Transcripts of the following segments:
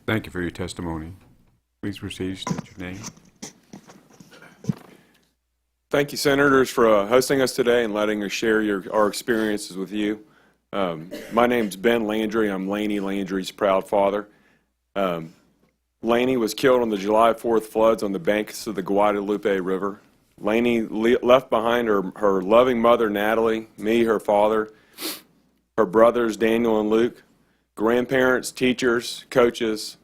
Thank you for your testimony. Please proceed, state your name. Thank you, Senators, for hosting us today and letting us share our experiences with you. My name's Ben Landry. I'm Laney Landry's proud father. Laney was killed on the July 4th floods on the banks of the Guadalupe River. Laney left behind her loving mother, Natalie, me, her father, her brothers, Daniel and Luke, grandparents, teachers, coaches,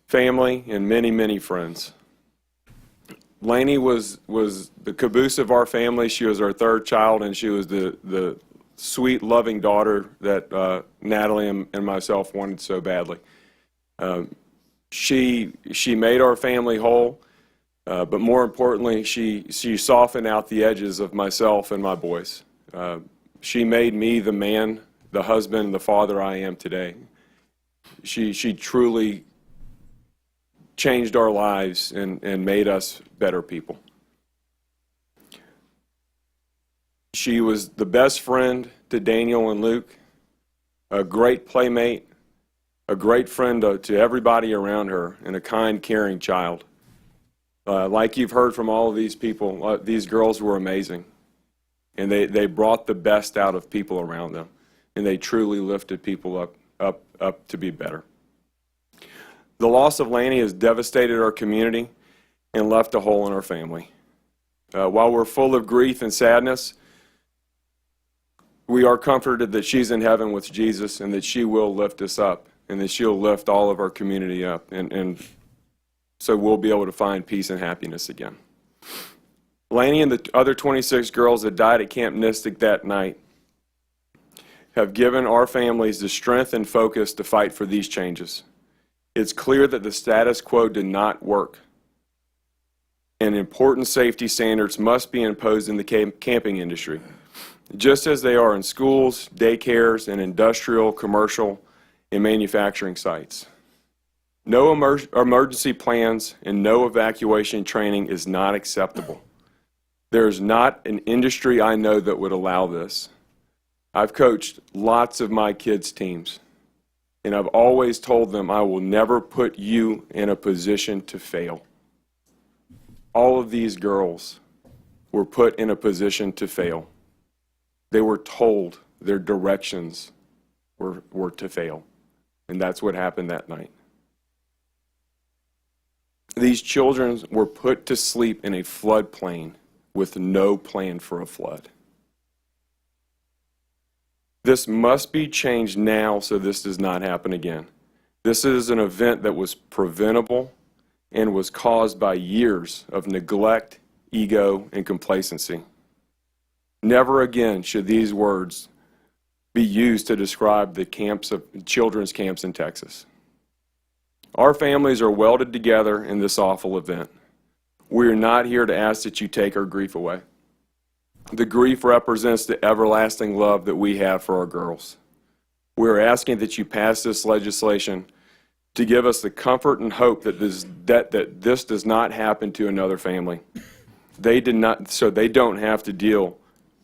family, and many, many friends. Laney was the caboose of our family. She was our third child, and she was the sweet, loving daughter that Natalie and myself wanted so badly. She made our family whole, but more importantly, she softened out the edges of myself and my boys. She made me the man, the husband, the father I am today. She truly changed our lives and made us better people. She was the best friend to Daniel and Luke, a great playmate, a great friend to everybody around her, and a kind, caring child. Like you've heard from all of these people, these girls were amazing. And they brought the best out of people around them. And they truly lifted people up to be better. The loss of Laney has devastated our community and left a hole in our family. While we're full of grief and sadness, we are comforted that she's in heaven with Jesus and that she will lift us up and that she'll lift all of our community up. And so we'll be able to find peace and happiness again. Laney and the other 26 girls that died at Camp Mystic that night have given our families the strength and focus to fight for these changes. It's clear that the status quo did not work, and important safety standards must be imposed in the camping industry, just as they are in schools, daycares, and industrial, commercial, and manufacturing sites. No emergency plans and no evacuation training is not acceptable. There is not an industry I know that would allow this. I've coached lots of my kids' teams, and I've always told them I will never put you in a position to fail. All of these girls were put in a position to fail. They were told their directions were to fail, and that's what happened that night. These children were put to sleep in a floodplain with no plan for a flood. This must be changed now so this does not happen again. This is an event that was preventable and was caused by years of neglect, ego, and complacency. Never again should these words be used to describe the children's camps in Texas. Our families are welded together in this awful event. We are not here to ask that you take our grief away. The grief represents the everlasting love that we have for our girls. We are asking that you pass this legislation to give us the comfort and hope that this does not happen to another family. They did not, so they don't have to deal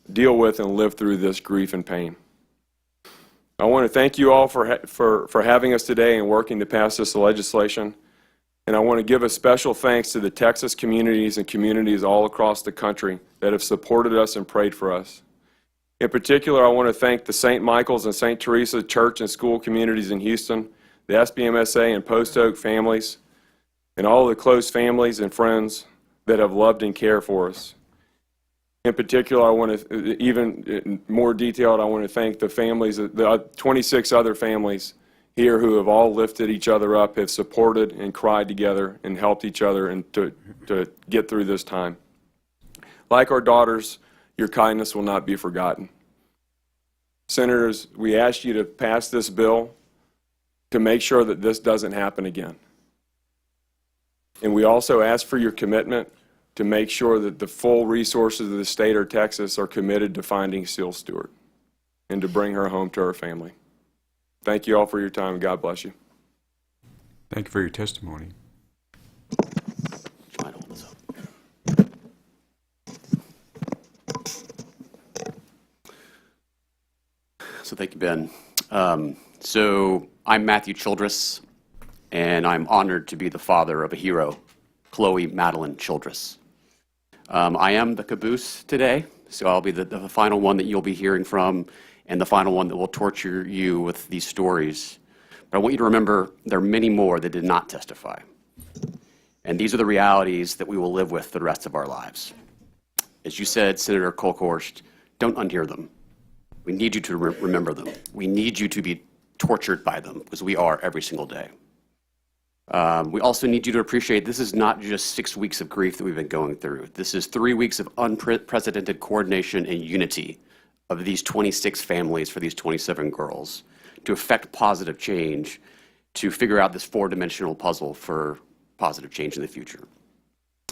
with and live through this grief and pain. I want to thank you all for having us today and working to pass this legislation. And I want to give a special thanks to the Texas communities and communities all across the country that have supported us and prayed for us. In particular, I want to thank the St. Michael's and St. Teresa church and school communities in Houston, the SBMSA and Post Oak families, and all the close families and friends that have loved and cared for us. In particular, I want to, even more detailed, I want to thank the families, the 26 other families here who have all lifted each other up, have supported and cried together and helped each other and to get through this time. Like our daughters, your kindness will not be forgotten. Senators, we ask you to pass this bill to make sure that this doesn't happen again. And we also ask for your commitment to make sure that the full resources of the state of Texas are committed to finding Seal Stewart and to bring her home to her family. Thank you all for your time, and God bless you. Thank you for your testimony. So thank you, Ben. So I'm Matthew Childress. and I'm honored to be the father of a hero, Chloe Madeline Childress. I am the caboose today, so I'll be the final one that you'll be hearing from and the final one that will torture you with these stories. But I want you to remember there are many more that did not testify. And these are the realities that we will live with the rest of our lives. As you said, Senator Kolkhorst, don't unhear them. We need you to remember them. We need you to be tortured by them, because we are every single day. We also need you to appreciate this is not just 6 weeks of grief that we've been going through. This is 3 weeks of unprecedented coordination and unity of these 26 families for these 27 girls to effect positive change, to figure out this four-dimensional puzzle for positive change in the future.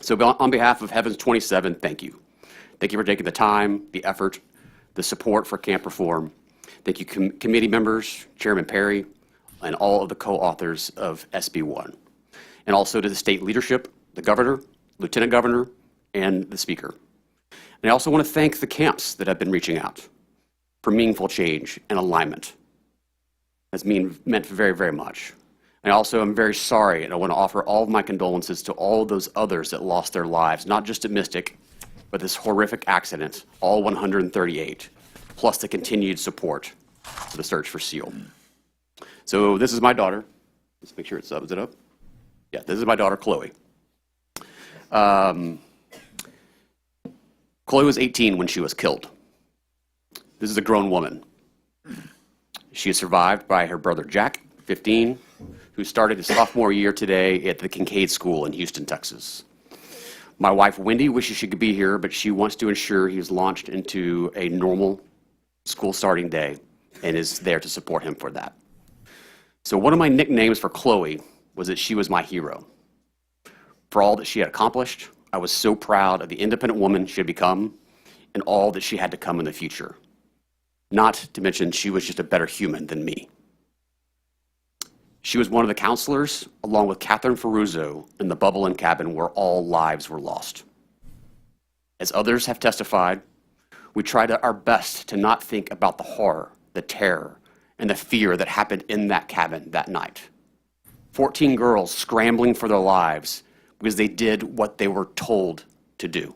So on behalf of Heavens 27, thank you. Thank you for taking the time, the effort, the support for camp reform. Thank you committee members, Chairman Perry, and all of the co-authors of SB 1. And also to the state leadership, the governor, lieutenant governor, and the speaker. And I also want to thank the camps that have been reaching out for meaningful change and alignment. That's meant very, very much. And also, I'm very sorry, and I want to offer all of my condolences to all of those others that lost their lives, not just at Mystic, but this horrific accident, all 138, plus the continued support for the search for SEAL. So this is my daughter. Let's make sure it's up. Is it up? Yeah, this is my daughter, Chloe. Chloe was 18 when she was killed. This is a grown woman. She is survived by her brother, Jack, 15, who started his sophomore year today at the Kincaid School in Houston, Texas. My wife, Wendy, wishes she could be here, but she wants to ensure he is launched into a normal school starting day and is there to support him for that. So one of my nicknames for Chloe was that she was my hero. For all that she had accomplished, I was so proud of the independent woman she had become and all that she had to come in the future. Not to mention she was just a better human than me. She was one of the counselors, along with Catherine Ferruzzo, in the bubble and cabin where all lives were lost. As others have testified, we tried our best to not think about the horror, the terror, and the fear that happened in that cabin that night. 14 girls scrambling for their lives because they did what they were told to do.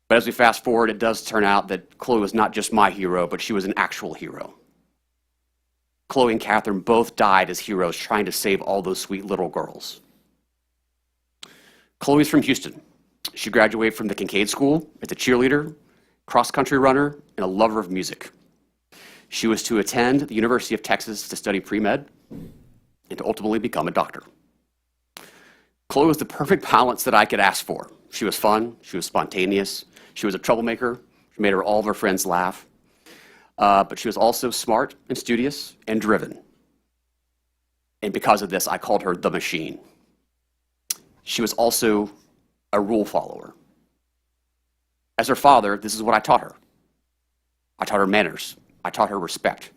But as we fast forward, it does turn out that Chloe was not just my hero, but she was an actual hero. Chloe and Catherine both died as heroes trying to save all those sweet little girls. Chloe's from Houston. She graduated from the Kincaid School as a cheerleader, cross-country runner, and a lover of music. She was to attend the University of Texas to study pre-med and to ultimately become a doctor. Chloe was the perfect balance that I could ask for. She was fun, she was spontaneous, she was a troublemaker, she made all of her friends laugh. But she was also smart and studious and driven. And because of this, I called her the machine. She was also a rule follower. As her father, this is what I taught her. I taught her manners. I taught her respect.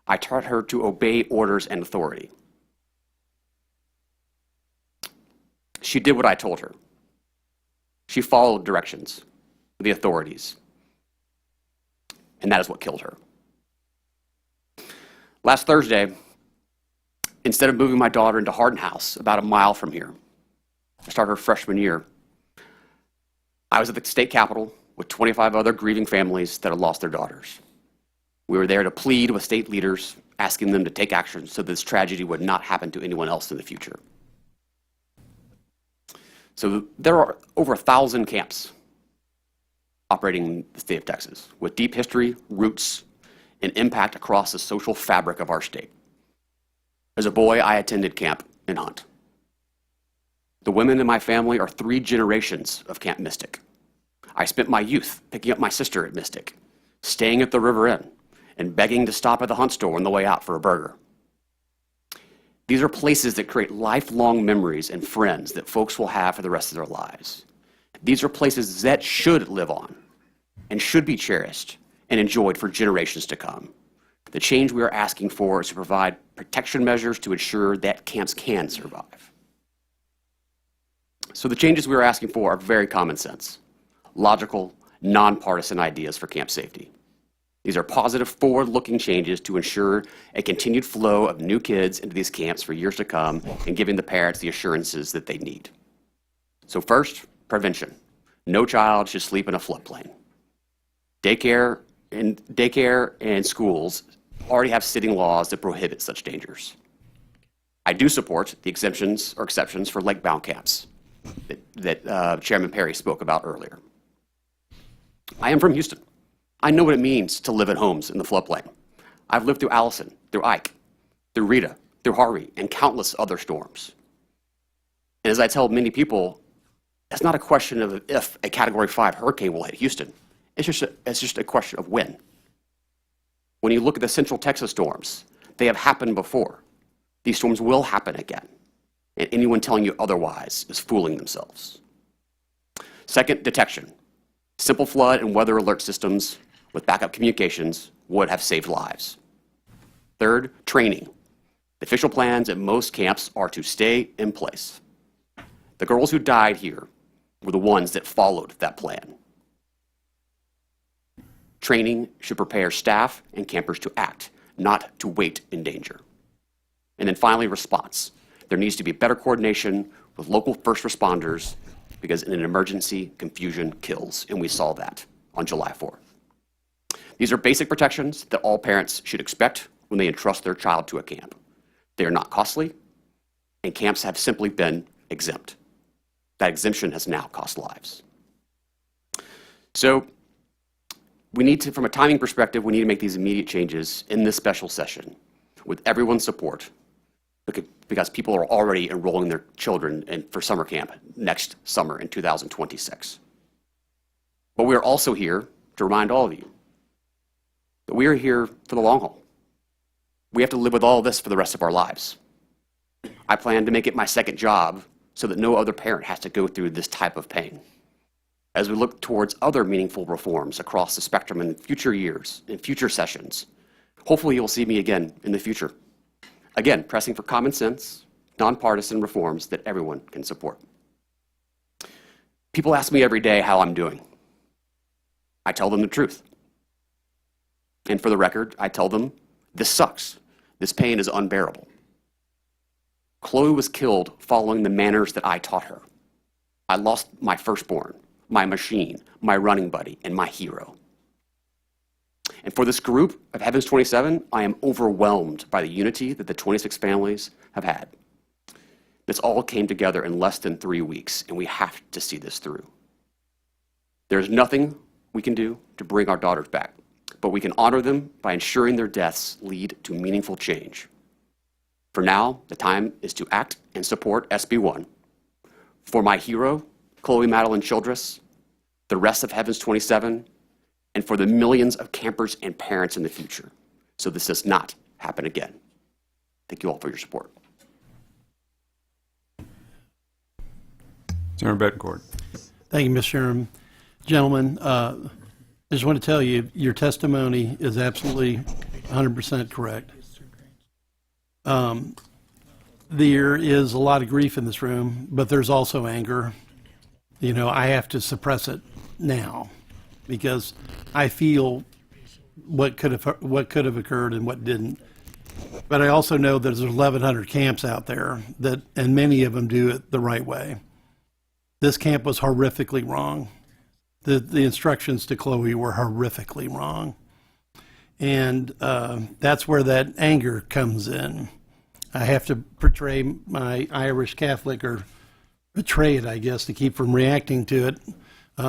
I taught her to obey orders and authority. She did what I told her. She followed directions, the authorities. And that is what killed her. Last Thursday, instead of moving my daughter into Hardin House, about a mile from here, to start her freshman year, I was at the state capitol with 25 other grieving families that had lost their daughters. We were there to plead with state leaders, asking them to take action so this tragedy would not happen to anyone else in the future. So there are over 1,000 camps operating in the state of Texas with deep history, roots, and impact across the social fabric of our state. As a boy, I attended camp in Hunt. The women in my family are 3 generations of Camp Mystic. I spent my youth picking up my sister at Mystic, staying at the River Inn, and begging to stop at the Hunt store on the way out for a burger. These are places that create lifelong memories and friends that folks will have for the rest of their lives. These are places that should live on and should be cherished and enjoyed for generations to come. The change we are asking for is to provide protection measures to ensure that camps can survive. So the changes we are asking for are very common sense, logical, nonpartisan ideas for camp safety. These are positive, forward-looking changes to ensure a continued flow of new kids into these camps for years to come and giving the parents the assurances that they need. So first, prevention. No child should sleep in a floodplain. Daycare and schools already have sitting laws that prohibit such dangers. I do support the exemptions or exceptions for lake-bound camps that Chairman Perry spoke about earlier. I am from Houston. I know what it means to live in homes in the floodplain. I've lived through Allison, through Ike, through Rita, through Harvey, and countless other storms. And as I tell many people, it's not a question of if a Category 5 hurricane will hit Houston. It's just a question of when. When you look at the Central Texas storms, they have happened before. These storms will happen again. And anyone telling you otherwise is fooling themselves. Second, detection. Simple flood and weather alert systems with backup communications would have saved lives. Third, training. The official plans at most camps are to stay in place. The girls who died here were the ones that followed that plan. Training should prepare staff and campers to act, not to wait in danger. And then finally, response. There needs to be better coordination with local first responders because in an emergency, confusion kills, and we saw that on July 4th. These are basic protections that all parents should expect when they entrust their child to a camp. They are not costly, and camps have simply been exempt. That exemption has now cost lives. So we need to, from a timing perspective, we need to make these immediate changes in this special session with everyone's support because people are already enrolling their children for summer camp next summer in 2026. But we are also here to remind all of you that we are here for the long haul. We have to live with all of this for the rest of our lives. I plan to make it my second job so that no other parent has to go through this type of pain. As we look towards other meaningful reforms across the spectrum in future years, in future sessions, hopefully you'll see me again in the future. Again, pressing for common sense, nonpartisan reforms that everyone can support. People ask me every day how I'm doing. I tell them the truth. And for the record, I tell them, this sucks. This pain is unbearable. Chloe was killed following the manners that I taught her. I lost my firstborn, my machine, my running buddy, and my hero. And for this group of Heavens 27, I am overwhelmed by the unity that the 26 families have had. This all came together in less than 3 weeks, and we have to see this through. There's nothing we can do to bring our daughters back, but we can honor them by ensuring their deaths lead to meaningful change. For now, the time is to act and support SB 1. For my hero, Chloe Madeline Childress, the rest of Heavens 27, and for the millions of campers and parents in the future, so this does not happen again. Thank you all for your support. Senator Betancourt. Thank you, Mr. Sherman. Gentlemen, I just want to tell you, your testimony is absolutely 100% correct. There is a lot of grief in this room, but there's also anger. You know, I have to suppress it now because I feel what could have occurred and what didn't. But I also know that there's 1,100 camps out there that, and many of them do it the right way. This camp was horrifically wrong. The instructions to Chloe were horrifically wrong. And that's where that anger comes in. I have to portray my Irish Catholic, or betray it, I guess, to keep from reacting to it,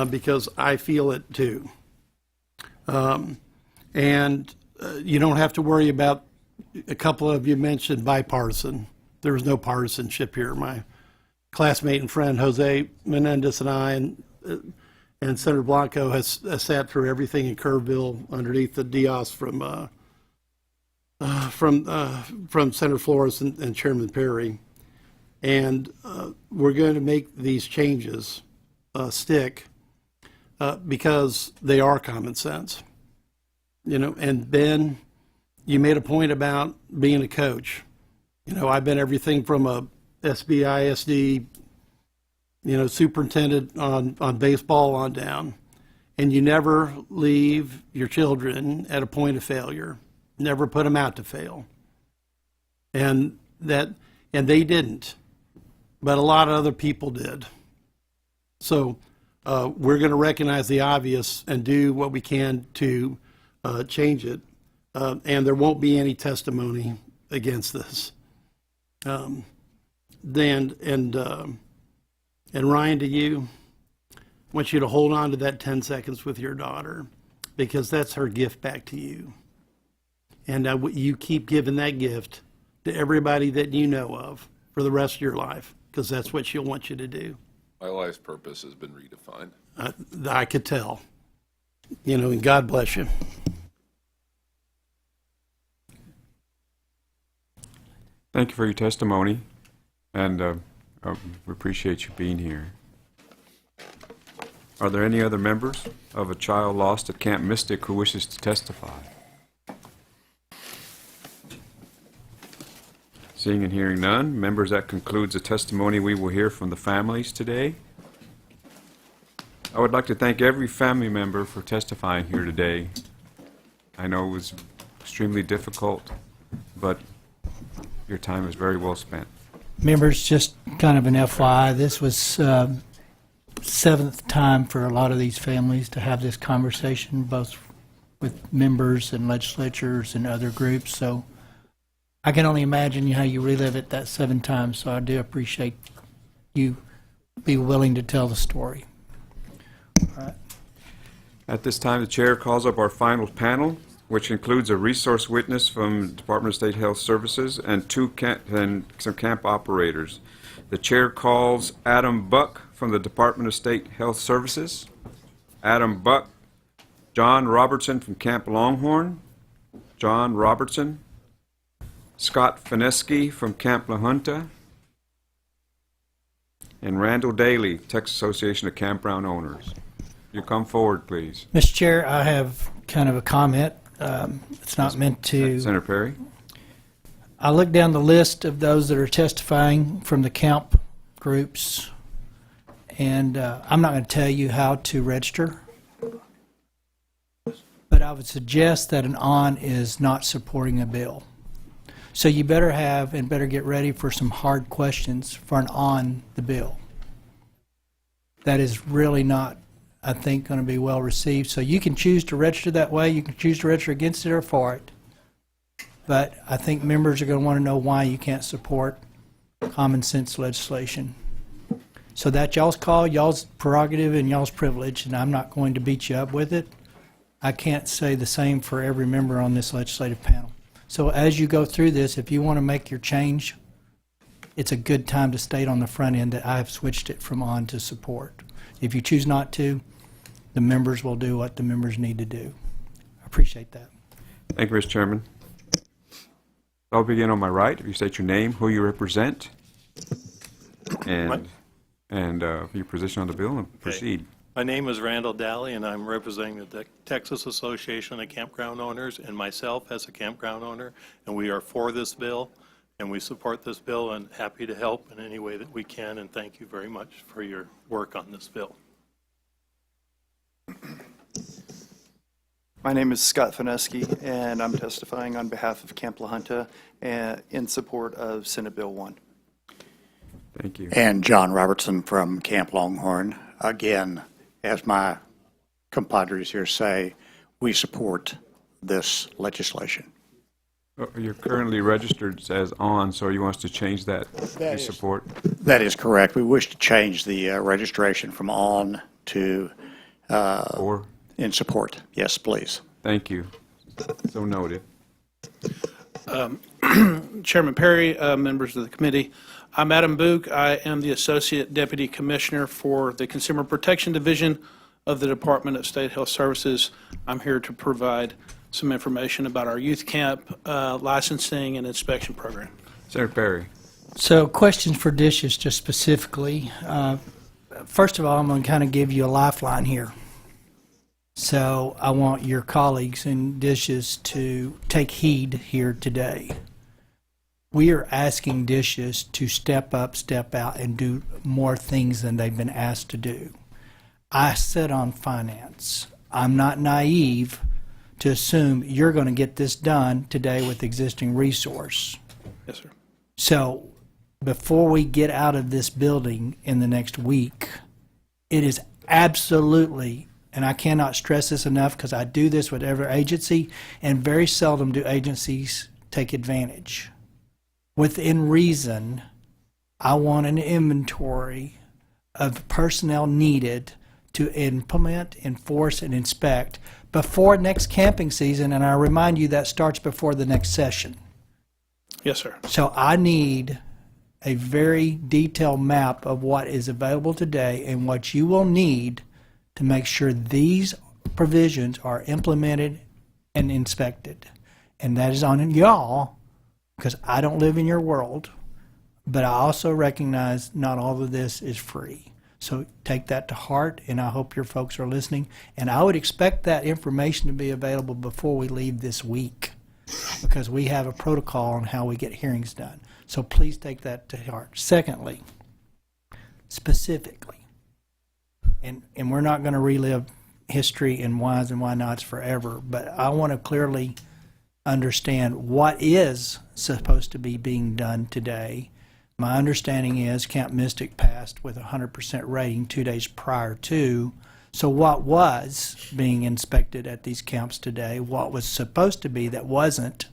because I feel it too. And you don't have to worry about, a couple of you mentioned bipartisan. There was no partisanship here. My classmate and friend Jose Menendez and I and Senator Blanco has sat through everything in Kerrville underneath the Dios from Senator Flores and Chairman Perry. And we're going to make these changes stick because they are common sense. You know, and Ben, you made a point about being a coach. You know, I've been everything from a SBISD, you know, superintendent on baseball on down. And you never leave your children at a point of failure. Never put them out to fail. And they didn't. But a lot of other people did. So we're going to recognize the obvious and do what we can to change it. And there won't be any testimony against this. And Ryan, to you, I want you to hold on to that 10 seconds with your daughter, because that's her gift back to you. And you keep giving that gift to everybody that you know of for the rest of your life, because that's what she'll want you to do. My life's purpose has been redefined. I could tell. And God bless you. Thank you for your testimony, and we appreciate you being here. Are there any other members of a child lost at Camp Mystic who wishes to testify? Seeing and hearing none, members, that concludes the testimony we will hear from the families today. I would like to thank every family member for testifying here today. I know it was extremely difficult, but your time is very well spent. Members, just kind of an FYI, this was seventh time for a lot of these families to have this conversation, both with members and legislatures and other groups. So I can only imagine how you relive it that 7 times. So I do appreciate you be willing to tell the story. All right. At this time, the chair calls up our final panel, which includes a resource witness from the Department of State Health Services and some camp operators. The chair calls Adam Buck from the Department of State Health Services. Adam Buck. John Robertson from Camp Longhorn. John Robertson. Scott Fineski from Camp La Junta. And Randall Daly, Texas Association of Campground Owners. You come forward, please. Mr. Chair, I have kind of a comment. It's not meant to... Senator Perry. I looked down the list of those that are testifying from the camp groups, and I'm not going to tell you how to register, but I would suggest that an ON is not supporting a bill. So you better have and better get ready for some hard questions for an on the bill. That is really not, I think, going to be well received. So you can choose to register that way. You can choose to register against it or for it. But I think members are going to want to know why you can't support common sense legislation. So that's y'all's call, y'all's prerogative, and y'all's privilege, and I'm not going to beat you up with it. I can't say the same for every member on this legislative panel. So as you go through this, if you want to make your change, it's a good time to state on the front end that I have switched it from on to support. If you choose not to, the members will do what the members need to do. I appreciate that. Thank you, Mr. Chairman. I'll begin on my right. If you state your name, who you represent, and your position on the bill, and proceed. My name is Randall Daly, and I'm representing the Texas Association of Campground Owners and myself as a campground owner, and we are for this bill, and we support this bill and happy to help in any way that we can, and thank you very much for your work on this bill. My name is Scott Fineski, and I'm testifying on behalf of Camp La Junta in support of Senate Bill 1. Thank you. And John Robertson from Camp Longhorn. Again, as my compadres here say, we support this legislation. You're currently registered as on, so you want us to change that to support? That is correct. We wish to change the registration from on to Or? in support. Yes, please. Thank you. So noted. Chairman Perry, members of the committee, I'm Adam Book. I am the Associate Deputy Commissioner for the Consumer Protection Division of the Department of State Health Services. I'm here to provide some information about our youth camp licensing and inspection program. Senator Perry. So questions for dishes just specifically. First of all, I'm going to kind of give you a lifeline here. So I want your colleagues in dishes to take heed here today. We are asking dishes to step up, step out, and do more things than they've been asked to do. I sit on finance. I'm not naive to assume you're going to get this done today with existing resource. Yes, sir. So before we get out of this building in the next week, it is absolutely, and I cannot stress this enough because I do this with every agency, and very seldom do agencies take advantage. Within reason, I want an inventory of personnel needed to implement, enforce, and inspect before next camping season, and I remind you that starts before the next session. Yes, sir. So I need a very detailed map of what is available today and what you will need to make sure these provisions are implemented and inspected. And that is on y'all, because I don't live in your world, but I also recognize not all of this is free. So take that to heart, and I hope your folks are listening. And I would expect that information to be available before we leave this week, because we have a protocol on how we get hearings done. So please take that to heart. Secondly, specifically, and we're not going to relive history and whys and why nots forever, but I want to clearly understand what is supposed to be being done today. My understanding is Camp Mystic passed with a 100% rating 2 days prior to. So what was being inspected at these camps today? What was supposed to be that wasn't?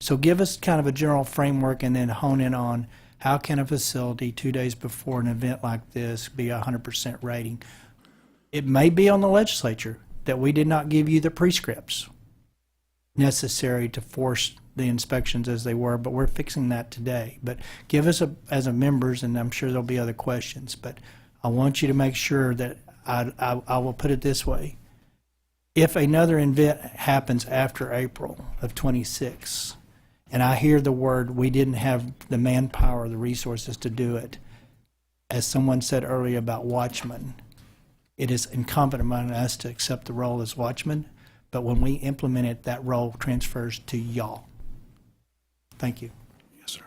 So give us kind of a general framework and then hone in on how can a facility 2 days before an event like this be a 100% rating? It may be on the legislature that we did not give you the prescripts necessary to force the inspections as they were, but we're fixing that today. But give us, as a members, and I'm sure there'll be other questions, but I want you to make sure that I will put it this way. If another event happens after April of 26, and I hear the word, we didn't have the manpower, the resources to do it, as someone said earlier about watchmen, it is incumbent upon us to accept the role as watchmen, but when we implement it, that role transfers to y'all. Thank you. Yes, sir.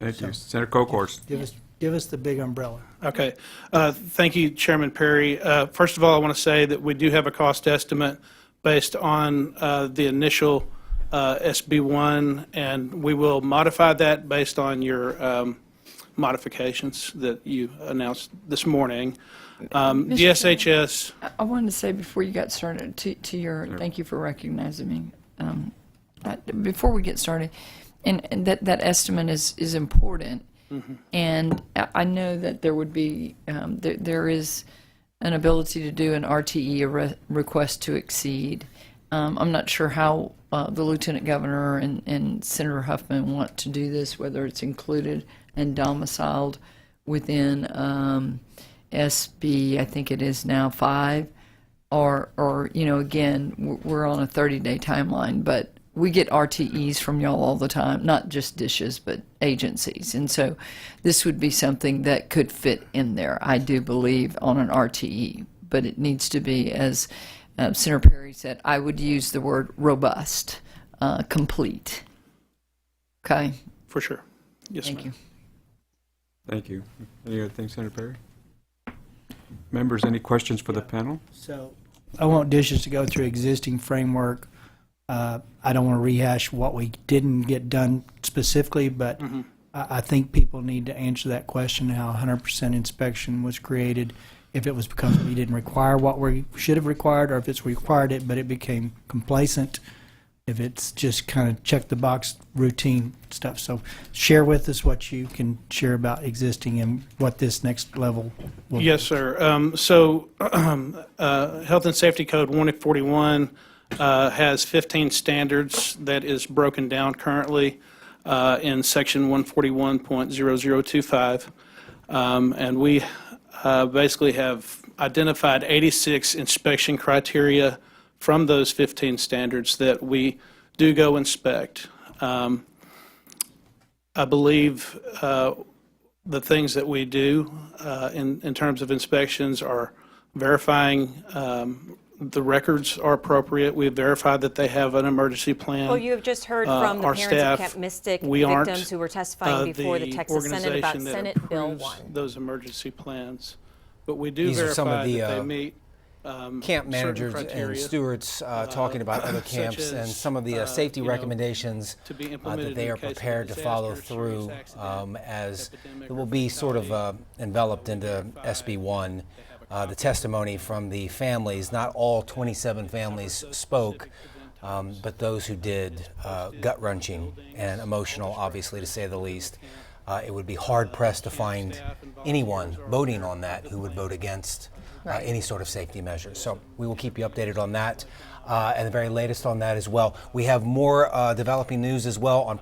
Thank you. Senator Kokhorst. Give us the big umbrella. Okay. Thank you, Chairman Perry. First of all, I want to say that we do have a cost estimate based on the initial SB1, and we will modify that based on your modifications that you announced this morning. DSHS. I wanted to say before you got started, to your, thank you for recognizing me. Before we get started, and that estimate is important. Mm-hmm. And I know that there would be, there is an ability to do an RTE, a request to exceed. I'm not sure how the Lieutenant Governor and Senator Huffman want to do this, whether it's included and domiciled within SB, I think it is now 5, or again, we're on a 30-day timeline, but we get RTEs from y'all all the time, not just dishes, but agencies. And so this would be something that could fit in there, I do believe, on an RTE. But it needs to be, as Senator Perry said, I would use the word robust, complete. Okay? For sure. Yes, Thank ma'am. you. Thank you. Any other things, Senator Perry? Members, any questions for the panel? So I want dishes to go through existing framework. I don't want to rehash what we didn't get done specifically, but I think people need to answer that question, how 100% inspection was created, if it was because we didn't require what we should have required, or if it's required it, but it became complacent, if it's just kind of check the box routine stuff. So share with us what you can share about existing and what this next level will be. Yes, sir. Health and Safety Code 141 has 15 standards that is broken down currently in section 141.0025. And we basically have identified 86 inspection criteria from those 15 standards that we do go inspect. I believe the things that we do in terms of inspections are verifying the records are appropriate. We've verified that they have an emergency plan. Well, you have just heard from the our parents staff, of Camp Mystic we aren't, victims who were testifying before the Texas Senate about organization that Senate Bill approves 1. those emergency plans. But we do These are some verify of the, that they meet camp certain managers and criteria, stewards talking about other such camps and as, some of the safety you know, recommendations to be that implemented they in are case of a prepared to follow disaster, serious through accident, as epidemic, it or will be sort of fatality. enveloped into SB1. The testimony from the families, not all 27 families spoke, but those who did, gut-wrenching and emotional, obviously, to say the least. It would be hard-pressed to find anyone voting on that who would vote against any sort of safety measures. So we will keep you updated on that, and the very latest on that as well. We have more developing news as well on